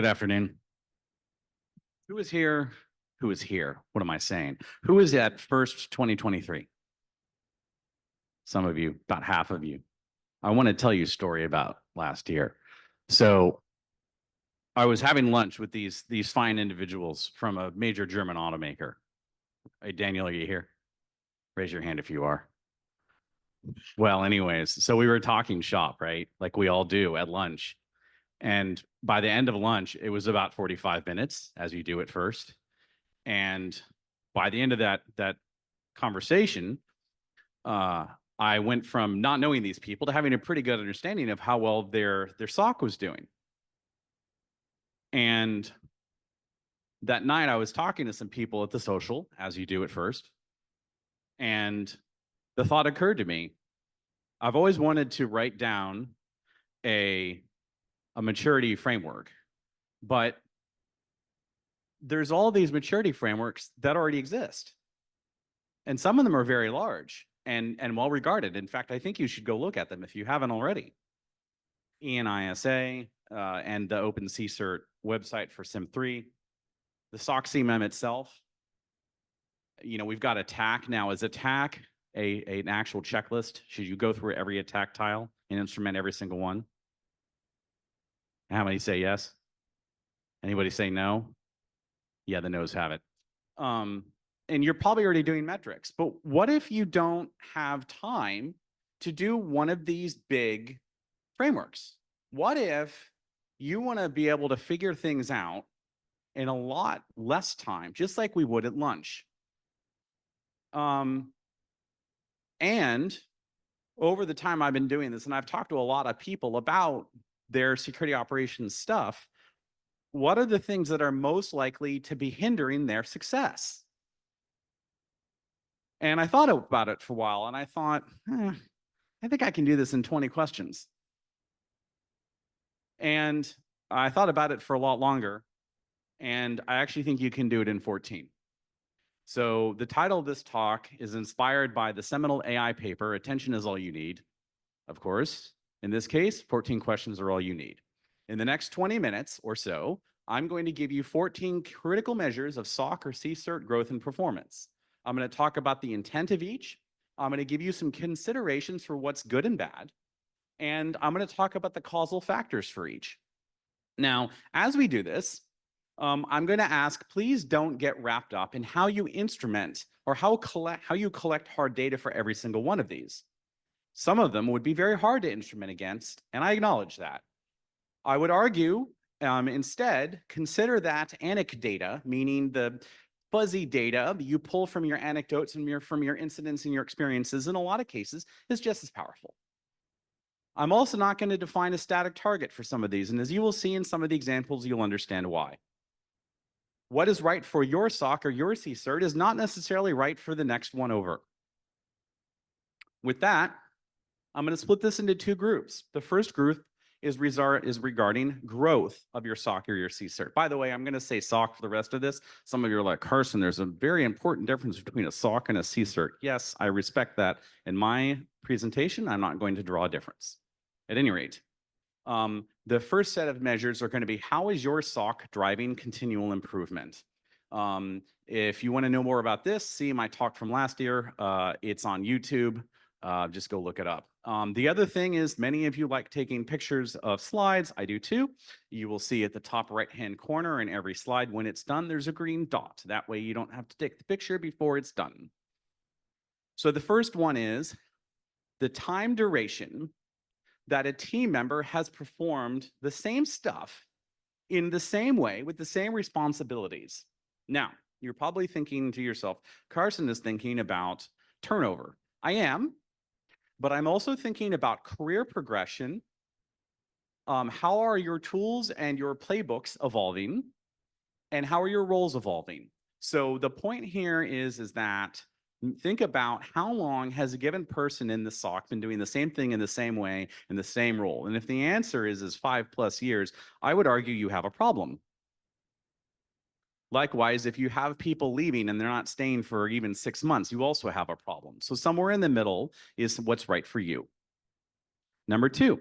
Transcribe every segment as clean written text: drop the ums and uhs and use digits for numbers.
Good afternoon. Who is here? Who is here? What am I saying? Who is at first 2023? Some of you, about half of you. I want to tell you a story about last year. So I was having lunch with these fine individuals from a major German automaker. Hey, Daniel, are you here? Raise your hand if you are. Well, anyways, so we were talking shop, right? Like we all do at lunch. And by the end of lunch, it was about 45 minutes, as you do at first. And by the end of that conversation, I went from not knowing these people to having a pretty good understanding of how well their SOC was doing. And that night, I was talking to some people at the social, as you do at first. And the thought occurred to me, I've always wanted to write down a maturity framework, but there's all these maturity frameworks that already exist. And some of them are very large and well regarded. In fact, I think you should go look at them if you haven't already. ENISA and the Open CSIRT website for SIM3, the SOC CMM itself. You know, we've got attack now. Is attack an actual checklist? Should you go through every attack tile and instrument every single one? How many say yes? Anybody say no? Yeah, the no's have it. And you're probably already doing metrics, but what if you don't have time to do one of these big frameworks? What if you want to be able to figure things out in a lot less time, just like we would at lunch? And over the time I've been doing this, and I've talked to a lot of people about their security operations stuff, what are the things that are most likely to be hindering their success? And I thought about it for a while, and I thought, I think I can do this in 20 questions. And I thought about it for a lot longer, and I actually think you can do it in 14. So the title of this talk is inspired by the seminal AI paper, Attention is All You Need. Of course, in this case, 14 questions are all you need. In the next 20 minutes or so, I'm going to give you 14 critical measures of SOC or CSIRT growth and performance. I'm going to talk about the intent of each. I'm going to give you some considerations for what's good and bad. And I'm going to talk about the causal factors for each. Now, as we do this, I'm going to ask, please don't get wrapped up in how you instrument or how you collect hard data for every single one of these. Some of them would be very hard to instrument against, and I acknowledge that. I would argue, instead, consider that anecdata, meaning the fuzzy data you pull from your anecdotes and from your incidents and your experiences, in a lot of cases, is just as powerful. I'm also not going to define a static target for some of these, and as you will see in some of the examples, you'll understand why. What is right for your SOC or your CSIRT is not necessarily right for the next one over. With that, I'm going to split this into two groups. The first group is regarding growth of your SOC or your CSIRT. By the way, I'm going to say SOC for the rest of this. Some of you are like, Carson, there's a very important difference between a SOC and a CSIRT. Yes, I respect that. In my presentation, I'm not going to draw a difference. At any rate, the first set of measures are going to be, how is your SOC driving continual improvement? If you want to know more about this, see my talk from last year. It's on YouTube. Just go look it up. The other thing is, many of you like taking pictures of slides. I do too. You will see at the top right-hand corner in every slide, when it's done, there's a green dot. That way you don't have to take the picture before it's done. So the first one is the time duration that a team member has performed the same stuff in the same way with the same responsibilities. Now, you're probably thinking to yourself, Carson is thinking about turnover. I am. But I'm also thinking about career progression. How are your tools and your playbooks evolving? And how are your roles evolving? So the point here is that think about how long has a given person in the SOC been doing the same thing in the same way, in the same role? And if the answer is 5+ years, I would argue you have a problem. Likewise, if you have people leaving and they're not staying for even 6 months, you also have a problem. So somewhere in the middle is what's right for you. Number two,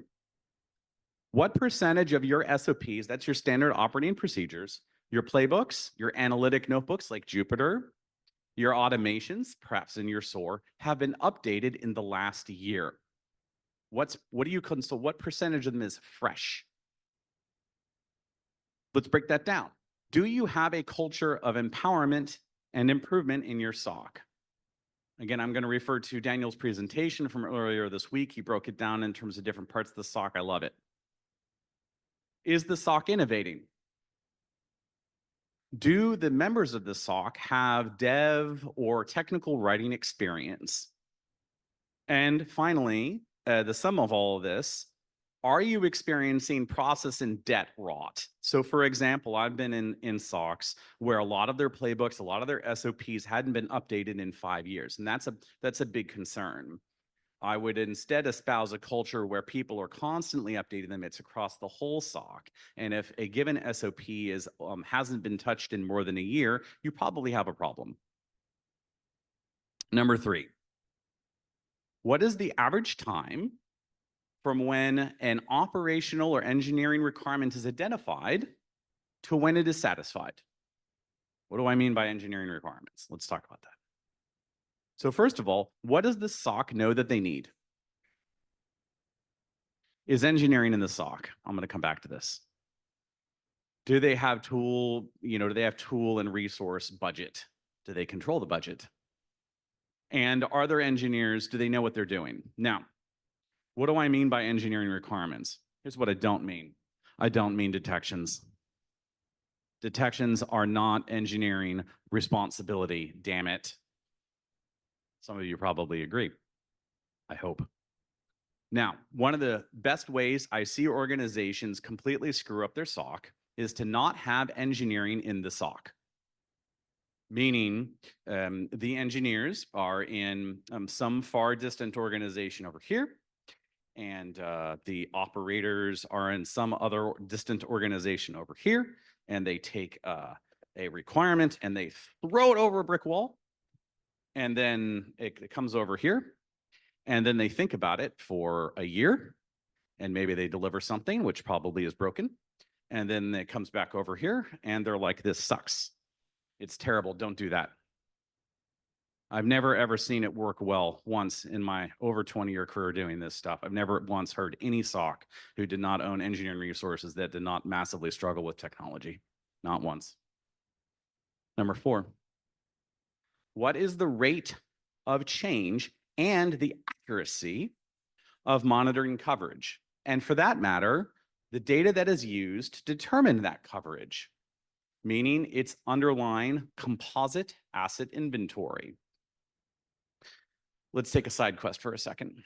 What percentage of your SOPs, that's your standard operating procedures, your playbooks, your analytic notebooks like Jupyter, your automations, perhaps in your SOAR, have been updated in the last year? What percentage of them is fresh? Let's break that down. Do you have a culture of empowerment and improvement in your SOC? Again, I'm going to refer to Daniel's presentation from earlier this week. He broke it down in terms of different parts of the SOC. I love it. Is the SOC innovating? Do the members of the SOC have dev or technical writing experience? And finally, the sum of all of this, are you experiencing process and debt rot? So for example, I've been in SOCs where a lot of their playbooks, a lot of their SOPs hadn't been updated in 5 years. And that's a big concern. I would instead espouse a culture where people are constantly updating them. It's across the whole SOC. And if a given SOP hasn't been touched in more than a year, you probably have a problem. Number 3, what is the average time from when an operational or engineering requirement is identified to when it is satisfied? What do I mean by engineering requirements? Let's talk about that. So first of all, what does the SOC know that they need? Is engineering in the SOC? I'm going to come back to this. Do they have tool and resource budget? Do they control the budget? And are there engineers, do they know what they're doing? Now, what do I mean by engineering requirements? Here's what I don't mean. I don't mean detections. Detections are not engineering responsibility, damn it. Some of you probably agree, I hope. Now, one of the best ways I see organizations completely screw up their SOC is to not have engineering in the SOC. Meaning the engineers are in some far distant organization over here, and the operators are in some other distant organization over here, and they take a requirement and they throw it over a brick wall, and then it comes over here, and then they think about it for a year, and maybe they deliver something which probably is broken, and then it comes back over here, and they're like, this sucks. It's terrible. Don't do that. I've never ever seen it work well once in my over 20-year career doing this stuff. I've never once heard any SOC who did not own engineering resources that did not massively struggle with technology. Not once. Number 4, what is the rate of change and the accuracy of monitoring coverage? And for that matter, the data that is used to determine that coverage, meaning its underlying composite asset inventory. Let's take a side quest for a second.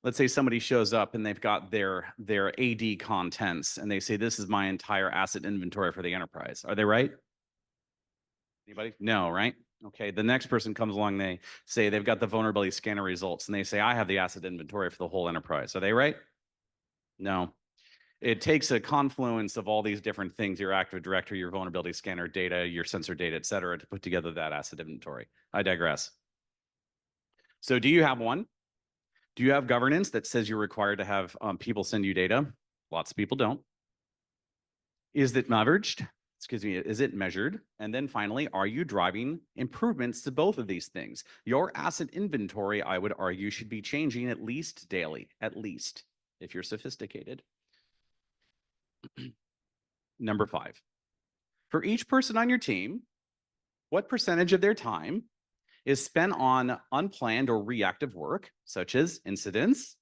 Let's say somebody shows up and they've got their AD contents and they say, this is my entire asset inventory for the enterprise. Are they right? Anybody? No, right? Okay, the next person comes along, they say they've got the vulnerability scanner results and they say, I have the asset inventory for the whole enterprise. Are they right? No. It takes a confluence of all these different things, your Active Directory, your vulnerability scanner data, your sensor data, et cetera, to put together that asset inventory. I digress. So do you have one? Do you have governance that says you're required to have people send you data? Lots of people don't. Is it averaged? Excuse me, is it measured? And then finally, are you driving improvements to both of these things? Your asset inventory, I would argue, should be changing at least daily, at least, if you're sophisticated. Number 5, for each person on your team, what percentage of their time is spent on unplanned or reactive work, such as incidents,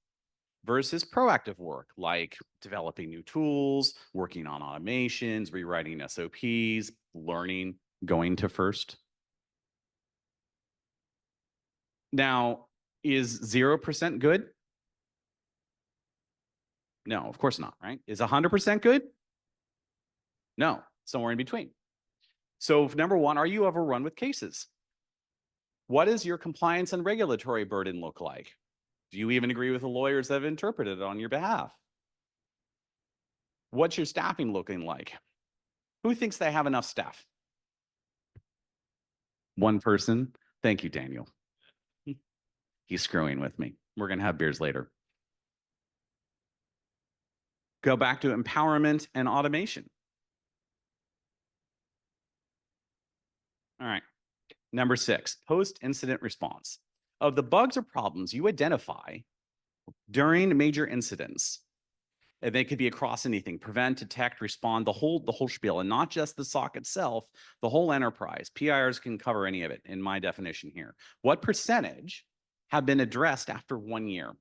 versus proactive work, like developing new tools, working on automations, rewriting SOPs, learning, going to first? Now, is 0% good? No, of course not, right? Is 100% good? No, somewhere in between. So number 1, are you overrun with cases? What does your compliance and regulatory burden look like? Do you even agree with the lawyers that have interpreted it on your behalf? What's your staffing looking like? Who thinks they have enough staff? One person. Thank you, Daniel. He's screwing with me. We're going to have beers later. Go back to empowerment and automation. All right. Number 6, post-incident response. Of the bugs or problems you identify during major incidents, and they could be across anything: prevent, detect, respond, the whole spiel, and not just the SOC itself, the whole enterprise. PIRs can cover any of it in my definition here. What percentage have been addressed after 1 year?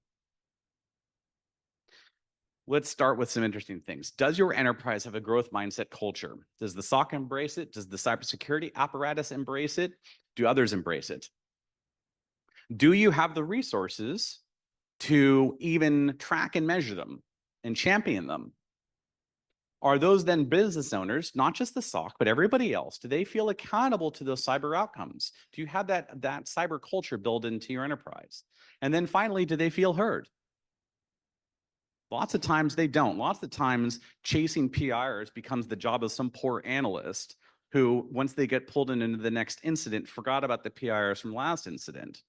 Let's start with some interesting things. Does your enterprise have a growth mindset culture? Does the SOC embrace it? Does the cybersecurity apparatus embrace it? Do others embrace it? Do you have the resources to even track and measure them and champion them? Are those then business owners, not just the SOC, but everybody else, do they feel accountable to those cyber outcomes? Do you have that cyber culture built into your enterprise? And then finally, do they feel heard? Lots of times they don't. Lots of times chasing PIRs becomes the job of some poor analyst who, once they get pulled into the next incident, forgot about the PIRs from last incident.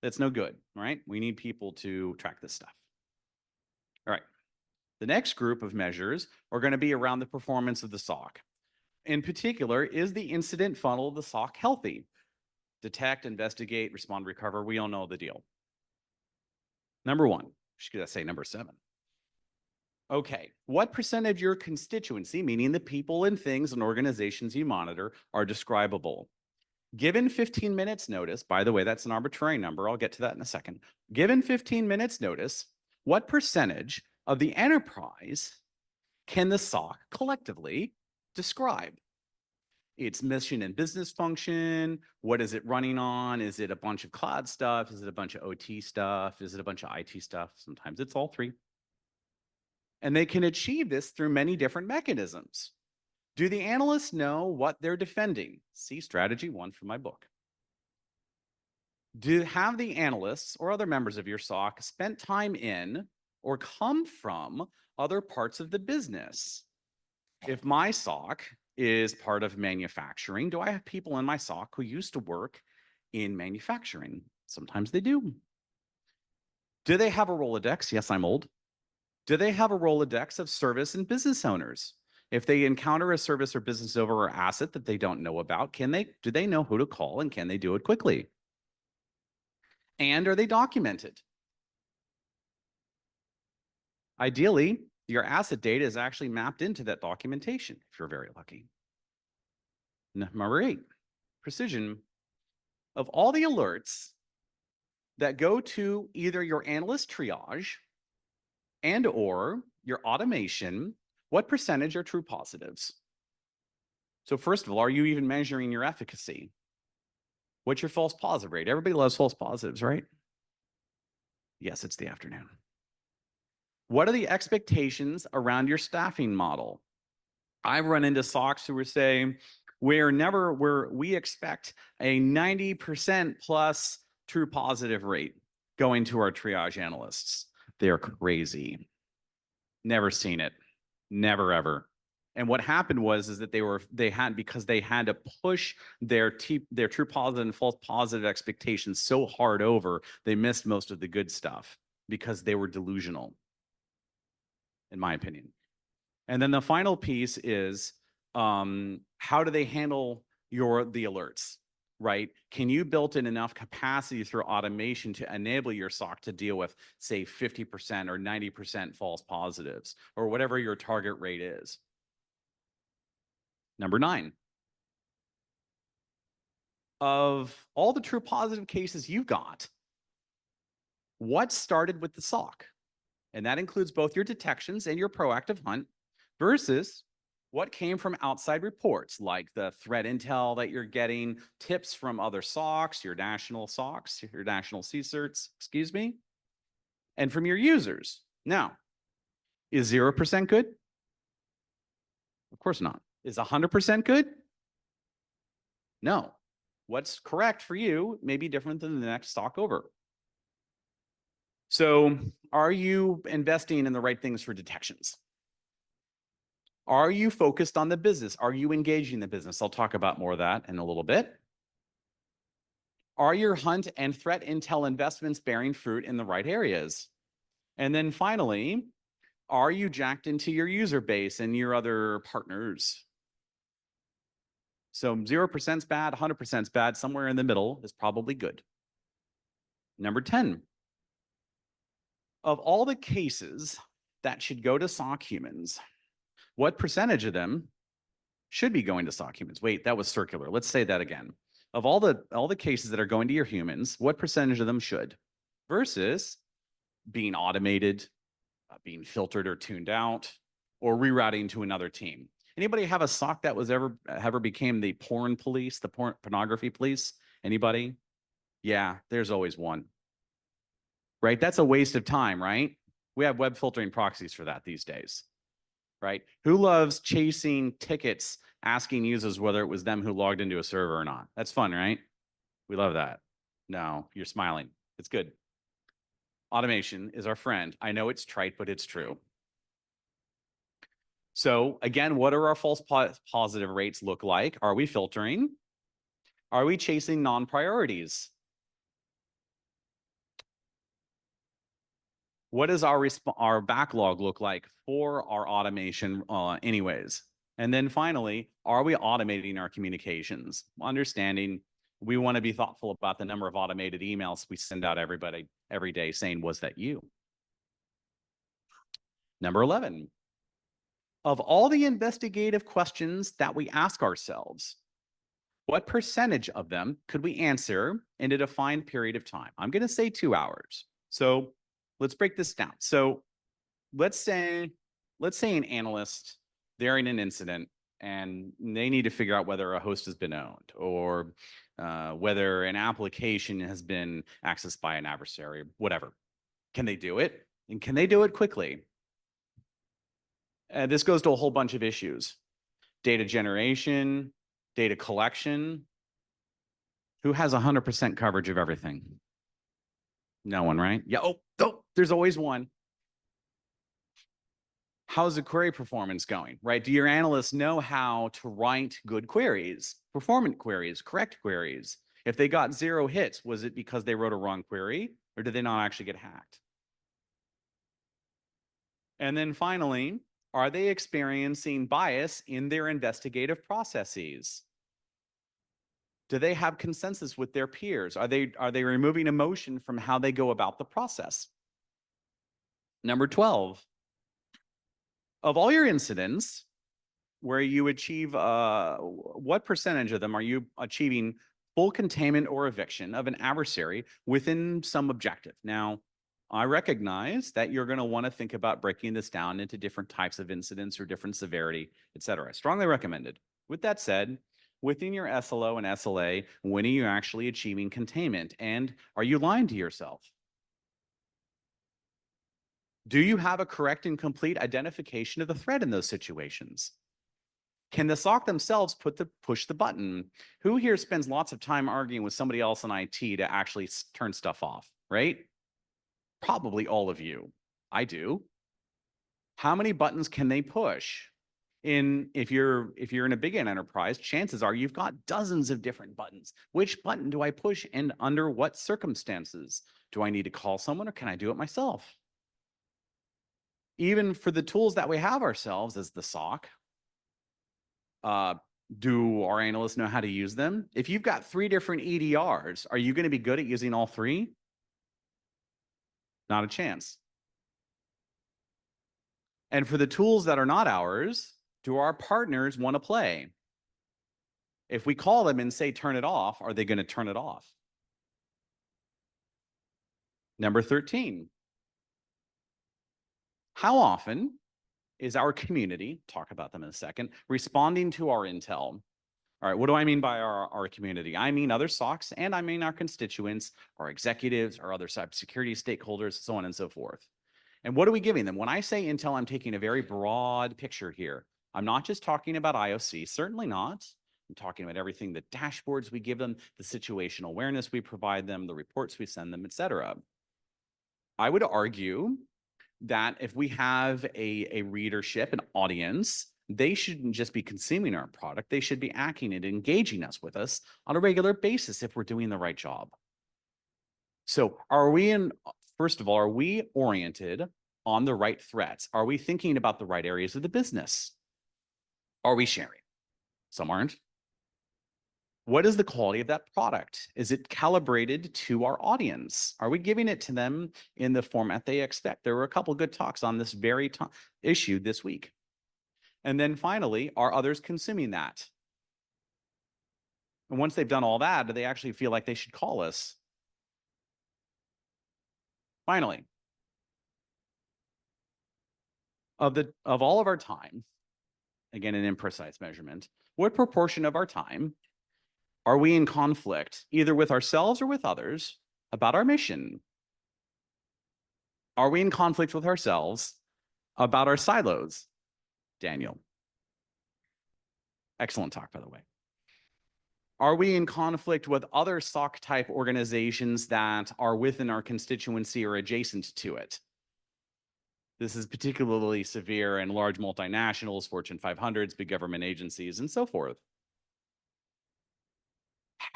That's no good, right? We need people to track this stuff. All right. The next group of measures are going to be around the performance of the SOC. In particular, is the incident funnel of the SOC healthy? Detect, investigate, respond, recover. We all know the deal. Number 1, should I say number 7? Okay, what percent of your constituency, meaning the people and things and organizations you monitor, are describable? Given 15 minutes notice, by the way, that's an arbitrary number. I'll get to that in a second. Given 15 minutes notice, what percentage of the enterprise can the SOC collectively describe? Its mission and business function. What is it running on? Is it a bunch of cloud stuff? Is it a bunch of OT stuff? Is it a bunch of IT stuff? Sometimes it's all 3. And they can achieve this through many different mechanisms. Do the analysts know what they're defending? See strategy 1 from my book. Have the analysts or other members of your SOC spent time in or come from other parts of the business? If my SOC is part of manufacturing, do I have people in my SOC who used to work in manufacturing? Sometimes they do. Do they have a Rolodex? Yes, I'm old. Do they have a Rolodex of service and business owners? If they encounter a service or business owner or asset that they don't know about, do they know who to call, and can they do it quickly? And are they documented? Ideally, your asset data is actually mapped into that documentation if you're very lucky. Number 8, precision. Of all the alerts that go to either your analyst triage and or your automation, what percentage are true positives? So first of all, are you even measuring your efficacy? What's your false positive rate? Everybody loves false positives, right? Yes, it's the afternoon. What are the expectations around your staffing model? I've run into SOCs who are saying, we expect a 90% plus true positive rate going to our triage analysts. They're crazy. Never seen it. Never ever. And what happened was that because they had to push their true positive and false positive expectations so hard over, they missed most of the good stuff because they were delusional, in my opinion. And then the final piece is how do they handle the alerts, right? Can you build in enough capacity through automation to enable your SOC to deal with, say, 50% or 90% false positives, or whatever your target rate is? Number 9, of all the true positive cases you've got, what started with the SOC? And that includes both your detections and your proactive hunt versus what came from outside reports, like the threat intel that you're getting, tips from other SOCs, your national SOCs, your national CSIRTs, excuse me, and from your users. Now, is 0% good? Of course not. Is 100% good? No. What's correct for you may be different than the next SOC over. So are you investing in the right things for detections? Are you focused on the business? Are you engaging the business? I'll talk about more of that in a little bit. Are your hunt and threat intel investments bearing fruit in the right areas? And then finally, Are you jacked into your user base and your other partners? So 0% is bad, 100% is bad. Somewhere in the middle is probably good. Number 10, of all the cases that should go to SOC humans, what percentage of them should be going to SOC humans? Wait, that was circular. Let's say that again. Of all the cases that are going to your humans, what percentage of them should? Versus being automated, being filtered or tuned out, or rerouting to another team. Anybody have a SOC that was ever became the porn police, the pornography police? Anybody? Yeah, there's always one. Right? That's a waste of time, right? We have web filtering proxies for that these days. Right? Who loves chasing tickets, asking users whether it was them who logged into a server or not? That's fun, right? We love that. No, you're smiling. It's good. Automation is our friend. I know it's trite, but it's true. So again, what are our false positive rates look like? Are we filtering? Are we chasing non-priorities? What does our backlog look like for our automation anyways? And then finally, are we automating our communications? Understanding we want to be thoughtful about the number of automated emails we send out everybody every day saying, was that you? Number 11, of all the investigative questions that we ask ourselves, what percentage of them could we answer in a defined period of time? I'm going to say 2 hours. So let's break this down. So let's say an analyst, they're in an incident and they need to figure out whether a host has been owned or whether an application has been accessed by an adversary, whatever. Can they do it? And can they do it quickly? This goes to a whole bunch of issues. Data generation, data collection. Who has 100% coverage of everything? No one, right? Yeah, oh, there's always one. How's the query performance going, right? Do your analysts know how to write good queries, performant queries, correct queries? If they got 0 hits, was it because they wrote a wrong query or did they not actually get hacked? And then finally, are they experiencing bias in their investigative processes? Do they have consensus with their peers? Are they removing emotion from how they go about the process? Number 12, of all your incidents where you achieve, what percentage of them are you achieving full containment or eviction of an adversary within some objective? Now, I recognize that you're going to want to think about breaking this down into different types of incidents or different severity, et cetera. Strongly recommended. With that said, within your SLO and SLA, when are you actually achieving containment? And are you lying to yourself? Do you have a correct and complete identification of the threat in those situations? Can the SOC themselves push the button? Who here spends lots of time arguing with somebody else in IT to actually turn stuff off, right? Probably all of you. I do. How many buttons can they push? If you're in a big enterprise, chances are you've got dozens of different buttons. Which button do I push and under what circumstances? Do I need to call someone or can I do it myself? Even for the tools that we have ourselves as the SOC, do our analysts know how to use them? If you've got 3 different EDRs, are you going to be good at using all 3? Not a chance. And for the tools that are not ours, do our partners want to play? If we call them and say, turn it off, are they going to turn it off? Number 13. How often is our community, talk about them in a second, responding to our intel? All right, what do I mean by our community? I mean other SOCs, and I mean our constituents, our executives, our other cybersecurity stakeholders, so on and so forth. And what are we giving them? When I say intel, I'm taking a very broad picture here. I'm not just talking about IOC, certainly not. I'm talking about everything, the dashboards we give them, the situational awareness we provide them, the reports we send them, et cetera. I would argue that if we have a readership, an audience, they shouldn't just be consuming our product. They should be acting and engaging us with us on a regular basis if we're doing the right job. So first of all, are we oriented on the right threats? Are we thinking about the right areas of the business? Are we sharing? Some aren't. What is the quality of that product? Is it calibrated to our audience? Are we giving it to them in the format they expect? There were a couple good talks on this very issue this week. And then finally, are others consuming that? And once they've done all that, do they actually feel like they should call us? Finally, of all of our time, again, an imprecise measurement, what proportion of our time are we in conflict, either with ourselves or with others, about our mission? Are we in conflict with ourselves about our silos? Daniel. Excellent talk, by the way. Are we in conflict with other SOC type organizations that are within our constituency or adjacent to it? This is particularly severe in large multinationals, Fortune 500s, big government agencies, and so forth.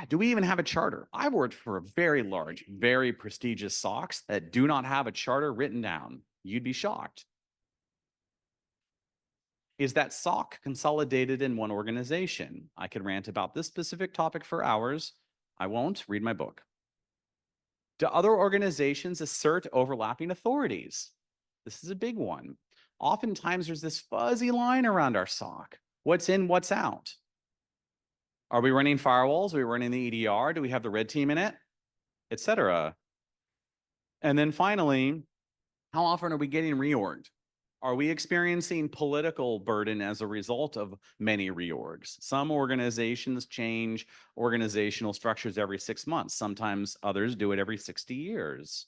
Do we even have a charter? I've worked for very large, very prestigious SOCs that do not have a charter written down. You'd be shocked. Is that SOC consolidated in one organization? I could rant about this specific topic for hours. I won't. Read my book. Do other organizations assert overlapping authorities? This is a big one. Oftentimes there's this fuzzy line around our SOC. What's in, what's out? Are we running firewalls? Are we running the EDR? Do we have the red team in it? Etc. And then finally, how often are we getting reorged? Are we experiencing political burden as a result of many reorgs? Some organizations change organizational structures every 6 months. Sometimes others do it every 60 years.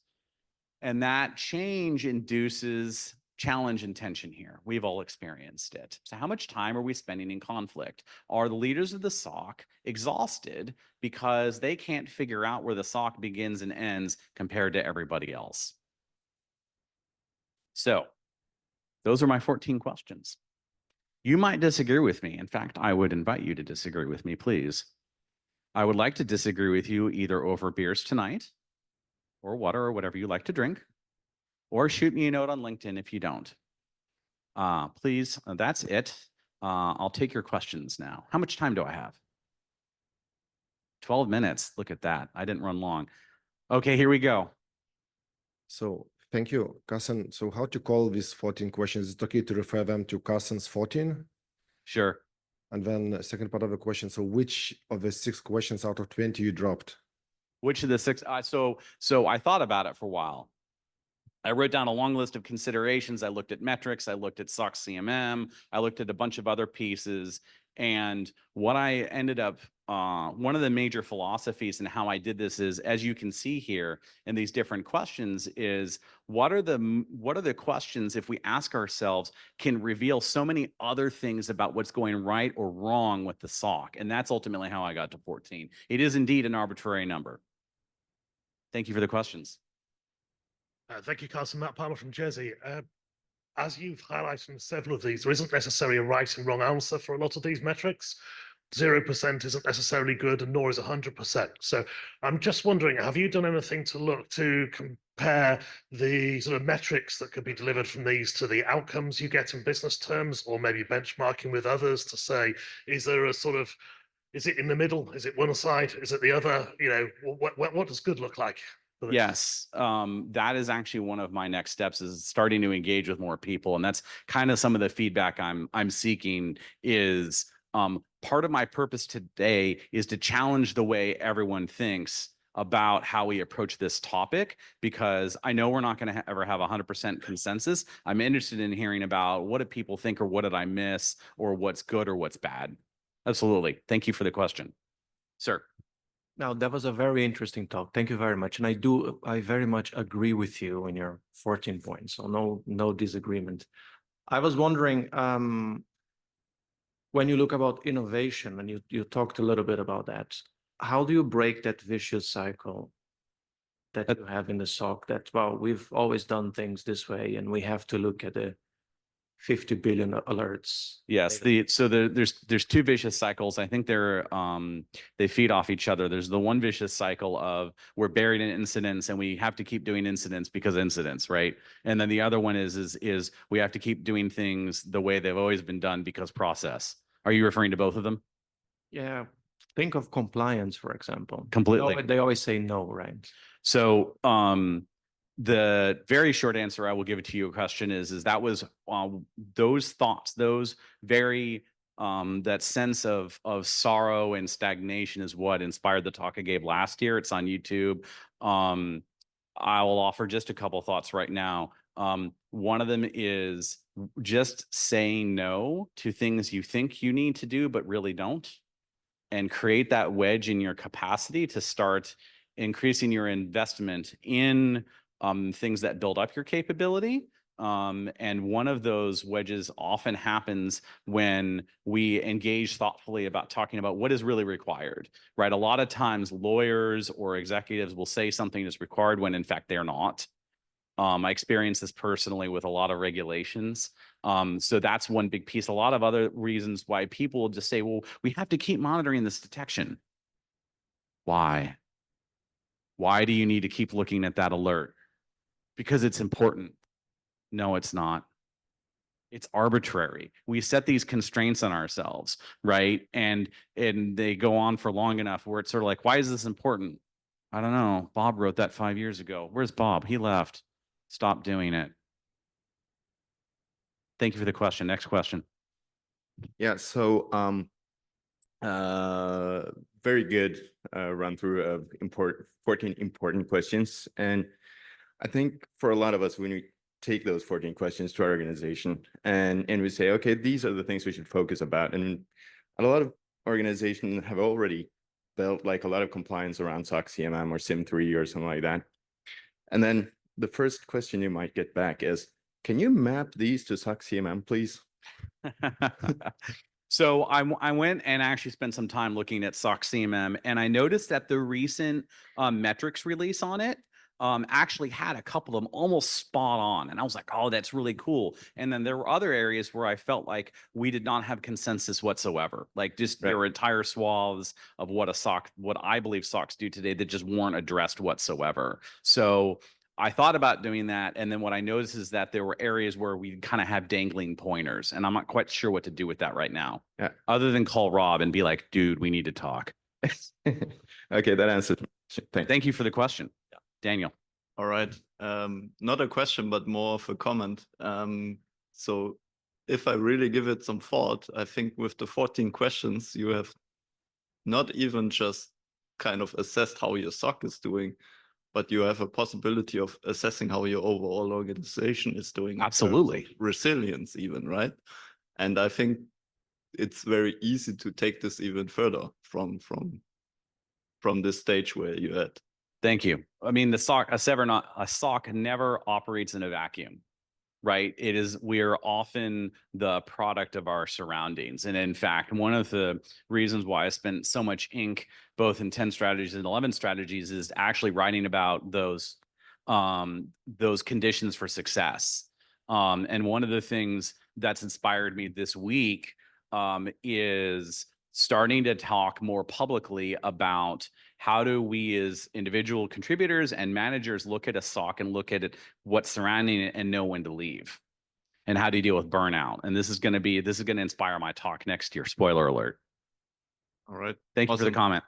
And that change induces challenge and tension here. We've all experienced it. So how much time are we spending in conflict? Are the leaders of the SOC exhausted because they can't figure out where the SOC begins and ends compared to everybody else? So those are my 14 questions. You might disagree with me. In fact, I would invite you to disagree with me, please. I would like to disagree with you either over beers tonight or water or whatever you like to drink, or shoot me a note on LinkedIn if you don't. Please, that's it. I'll take your questions now. How much time do I have? 12 minutes. Look at that. I didn't run long. Okay, here we go. So thank you, Carson. So how to call these 14 questions? Is it okay to refer them to Carson's 14? Sure. And then the second part of the question. So which of the 6 questions out of 20 you dropped? Which of the 6? So I thought about it for a while. I wrote down a long list of considerations. I looked at metrics. I looked at SOC CMM. I looked at a bunch of other pieces. And what I ended up, one of the major philosophies in how I did this is, as you can see here in these different questions, is what are the questions, if we ask ourselves, can reveal so many other things about what's going right or wrong with the SOC. And that's ultimately how I got to 14. It is indeed an arbitrary number. Thank you for the questions. Thank you, Carson. Matt Palmer from Jersey. As you've highlighted in several of these, there isn't necessarily a right and wrong answer for a lot of these metrics. 0% isn't necessarily good, and nor is 100%. So I'm just wondering, have you done anything to look to compare the sort of metrics that could be delivered from these to the outcomes you get in business terms, or maybe benchmarking with others to say, is there a sort of, is it in the middle? Is it one side? Is it the other? You know, what does good look like? Yes, that is actually one of my next steps, is starting to engage with more people. And that's kind of some of the feedback I'm seeking is part of my purpose today is to challenge the way everyone thinks about how we approach this topic, because I know we're not going to ever have 100% consensus. I'm interested in hearing about what do people think, or what did I miss, or what's good or what's bad. Absolutely. Thank you for the question. Sir. Now, that was a very interesting talk. Thank you very much. And I very much agree with you in your 14 points. So no disagreement. I was wondering, when you look about innovation, and you talked a little bit about that, how do you break that vicious cycle that you have in the SOC that, well, we've always done things this way, and we have to look at the 50 billion alerts. Yes, there's two vicious cycles. I think they feed off each other. There's the one vicious cycle of we're buried in incidents and we have to keep doing incidents because incidents, right? And then the other one is we have to keep doing things the way they've always been done because process. Are you referring to both of them? Yeah, think of compliance, for example. Completely. They always say no, right? So the very short answer I will give it to your question is that was those thoughts, those very that sense of sorrow and stagnation is what inspired the talk I gave last year. It's on YouTube. I will offer just a couple thoughts right now. One of them is just saying no to things you think you need to do but really don't, and create that wedge in your capacity to start increasing your investment in things that build up your capability. And one of those wedges often happens when we engage thoughtfully about talking about what is really required, right? A lot of times lawyers or executives will say something is required when in fact they're not. I experienced this personally with a lot of regulations. So that's one big piece. A lot of other reasons why people will just say, well, we have to keep monitoring this detection. Why? Why do you need to keep looking at that alert? Because it's important. No, it's not. It's arbitrary. We set these constraints on ourselves, right? And they go on for long enough where it's sort of like, why is this important? I don't know. Bob wrote that 5 years ago. Where's Bob? He left. Stop doing it. Thank you for the question. Next question. Yeah, so very good run through of 14 important questions. And I think for a lot of us, when we take those 14 questions to our organization and we say, okay, these are the things we should focus about. And a lot of organizations have already built like a lot of compliance around SOC CMM or SIM3 or something like that. And then the first question you might get back is, can you map these to SOC CMM, please? So I went and actually spent some time looking at SOC CMM, and I noticed that the recent metrics release on it actually had a couple of them almost spot on. And I was like, oh, that's really cool. And then there were other areas where I felt like we did not have consensus whatsoever. Like just there were entire swaths of what I believe SOCs do today that just weren't addressed whatsoever. So I thought about doing that. And then what I noticed is that there were areas where we kind of have dangling pointers, and I'm not quite sure what to do with that right now. Yeah. Other than call Rob and be like, dude, we need to talk. Okay, that answers. Thank you for the question. Yeah. Daniel. All right. Not a question, but more of a comment. So if I really give it some thought, I think with the 14 questions, you have not even just kind of assessed how your SOC is doing, but you have a possibility of assessing how your overall organization is doing. Absolutely. Resilience even, right? And I think it's very easy to take this even further from this stage where you're at. Thank you. I mean, a SOC never operates in a vacuum, right? We are often the product of our surroundings. And in fact, one of the reasons why I spent so much ink, both in 10 strategies and 11 strategies, is actually writing about those conditions for success. And one of the things that's inspired me this week is starting to talk more publicly about how do we as individual contributors and managers look at a SOC and look at it, what's surrounding it, and know when to leave. And how do you deal with burnout? And this is going to inspire my talk next year. Spoiler alert. All right. Thank you for the comment.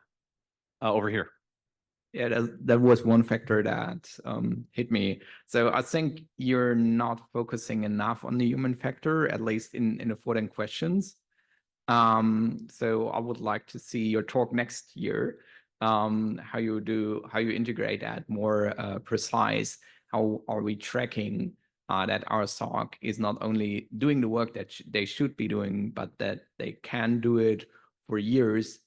Over here. Yeah, that was one factor that hit me. So I think you're not focusing enough on the human factor, at least in the 14 questions. So I would like to see your talk next year, how you integrate that more precise. How are we tracking that our SOC is not only doing the work that they should be doing, but that they can do it for years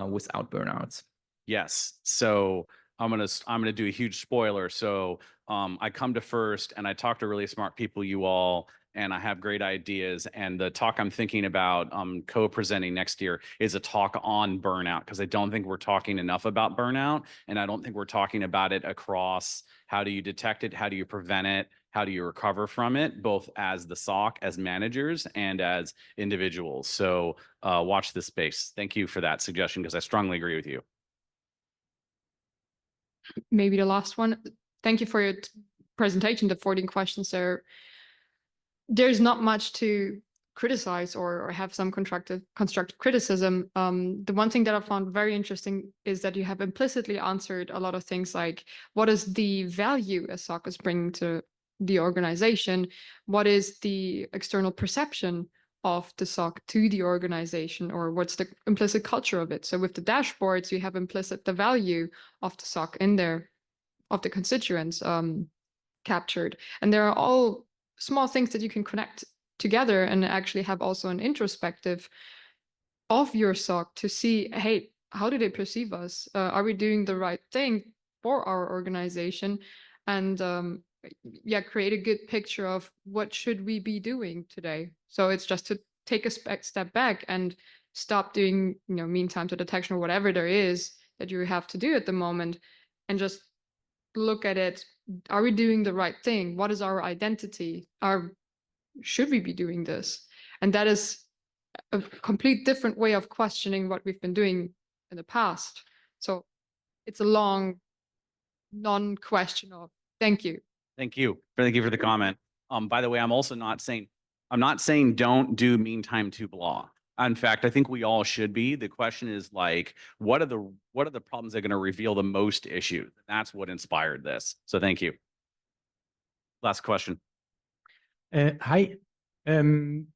without burnouts? Yes. So I'm gonna do a huge spoiler. So I come to First and I talk to really smart people, you all, and I have great ideas. And the talk I'm thinking about co-presenting next year is a talk on burnout, because I don't think we're talking enough about burnout, and I don't think we're talking about it across how do you detect it, how do you prevent it, How do you recover from it, both as the SOC, as managers, and as individuals? So watch this space. Thank you for that suggestion, because I strongly agree with you. Maybe the last one. Thank you for your presentation, the 14 questions there. There's not much to criticize or have some constructive criticism. The one thing that I found very interesting is that you have implicitly answered a lot of things like, what is the value a SOC is bringing to the organization? What is the external perception of the SOC to the organization, or what's the implicit culture of it? So with the dashboards, you have implicit the value of the SOC in there, of the constituents captured. And there are all small things that you can connect together and actually have also an introspective of your SOC to see, hey, how do they perceive us? Are we doing the right thing for our organization? And yeah, create a good picture of what should we be doing today. So it's just to take a step back and stop doing, mean time to detection or whatever there is that you have to do at the moment, and just look at it. Are we doing the right thing? What is our identity? Should we be doing this? And that is a complete different way of questioning what we've been doing in the past. So it's a long non-question of thank you. Thank you. Thank you for the comment. By the way, I'm not saying don't do mean time to blah. In fact, I think we all should be. The question is like, what are the problems that are going to reveal the most issues? That's what inspired this. So thank you. Last question. Hi. I'm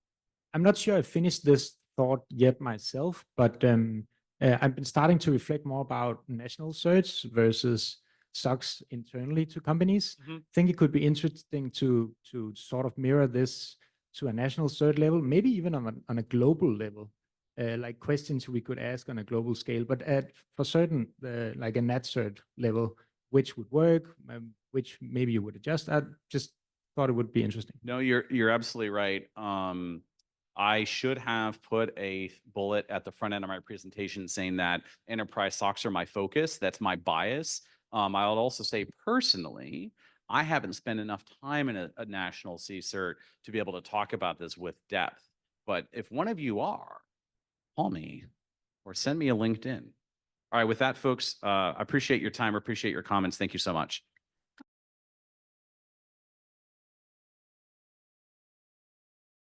not sure I finished this thought yet myself, but I've been starting to reflect more about national search versus SOCs internally to companies. I think it could be interesting to sort of mirror this to a national search level, maybe even on a global level, like questions we could ask on a global scale, but for certain, like a nat cert level, which would work, which maybe you would adjust. I just thought it would be interesting. No, you're absolutely right. I should have put a bullet at the front end of my presentation saying that enterprise SOCs are my focus. That's my bias. I'll also say personally, I haven't spent enough time in a national CSIRT to be able to talk about this with depth. But if one of you are, call me or send me a LinkedIn. All right, with that, folks, I appreciate your time, appreciate your comments. Thank you so much.